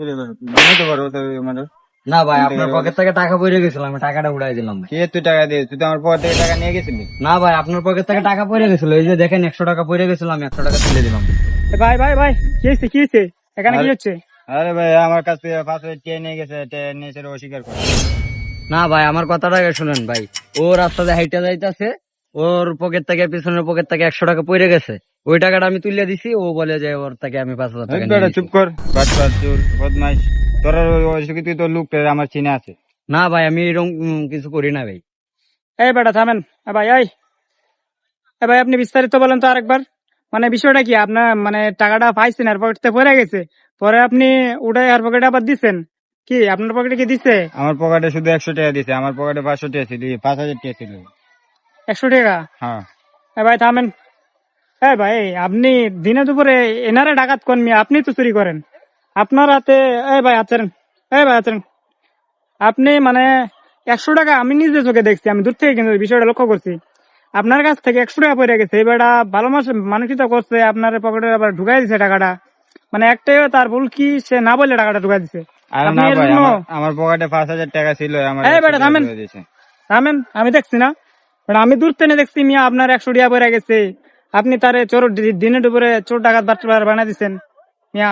জানাতে পারো তো মানে না ভাই, আপনার পকেট থেকে টাকা পড়ে গেছিল, আমি টাকাটা উড়াই দিলাম ভাই। কে তুই টাকা দিয়ে তুই তো আমার পকেট থেকে টাকা নিয়ে গেছিলি। না ভাই, আপনার পকেট থেকে টাকা পড়ে গেছিল, এই যে দেখেন 100 টাকা পড়ে গেছিল, আমি 100 টাকা তুলে দিলাম। ভাই ভাই ভাই, কি হয়েছে এখানে, কি হচ্ছে? আরে ভাই আমার কাছ থেকে 5,000 টাকা নিয়ে গেছে, নিয়ে সেটা অস্বীকার করে। না ভাই, আমার কথাটা আগে শুনেন ভাই। ও রাস্তাতে হাইটা যাইতাছে, ওর পকেট থেকে, পিছনের পকেট থেকে 100 টাকা পড়ে গেছে, ওই টাকাটা আমি তুলে দিছি। ও বলে যে ওর থেকে আমি 5,000 টাকা নিয়ে নিছি। চুপ কর, বাটপার চোর বদমাইশ। তোরা তুই তো লোক আমার চিনে আছে। না ভাই, আমি এরকম কিছু করি না ভাই। এই বেটা থামেন। ভাই ভাই আপনি বিস্তারিত বলেন তো আরেকবার। মানে বিষয়টা কি, আপনার মানে টাকাটা পাইছেন আর পকেটে পড়ে গেছে, পরে আপনি উঠে আর পকেটে আবার দিচ্ছেন? কি আপনার পকেটে কি দিচ্ছে? আমার পকেটে শুধু 100 টাকা দিছে, আমার পকেটে 500 টাকা ছিল, 5,000 টাকা ছিল। 100 টাকা? হ্যাঁ ভাই থামেন। ভাই আপনি দিনে দুপুরে এনারে ডাকাত কোন মিয়া? আপনি তো চুরি করেন আপনার হাতে। ভাই আচরেন, ভাই আচরেন। আপনি মানে 100 টাকা আমি নিজে চোখে দেখছি, আমি দূর থেকে কিন্তু বিষয়টা লক্ষ্য করছি। আপনার কাছ থেকে 100 টাকা পড়ে গেছে, এবারটা ভালো মানসিকতা করছে, আপনার পকেটে আবার ঢুকাই দিছে টাকাটা। মানে একটাই তার ভুল কি, সে না বলে টাকাটা ঢুকাই দিছে। আরে আপনি না এর ভাই, জন্য আমার পকেটে 5,000 টাকা ছিল, আমার বেটা 100 টাকা থামেন, দিয়ে দিয়েছে। থামেন। আমি দেখছি না বেটা, আমি দূর থেকে দেখছি মিয়া আপনার 100 টাকা পড়ে গেছে। আপনি তারে চোর, দিনে দুপুরে চোর ডাকাত বানাই দিচ্ছেন মিয়া।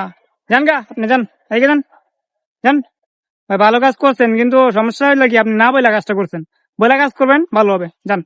যান গা, আপনি যান, এগিয়ে যান, যান। ভাই ভালো কাজ করছেন, কিন্তু সমস্যা হইলো কি, আপনি না বলে কাজটা করছেন। বলে কাজ করবেন ভালো হবে, যান।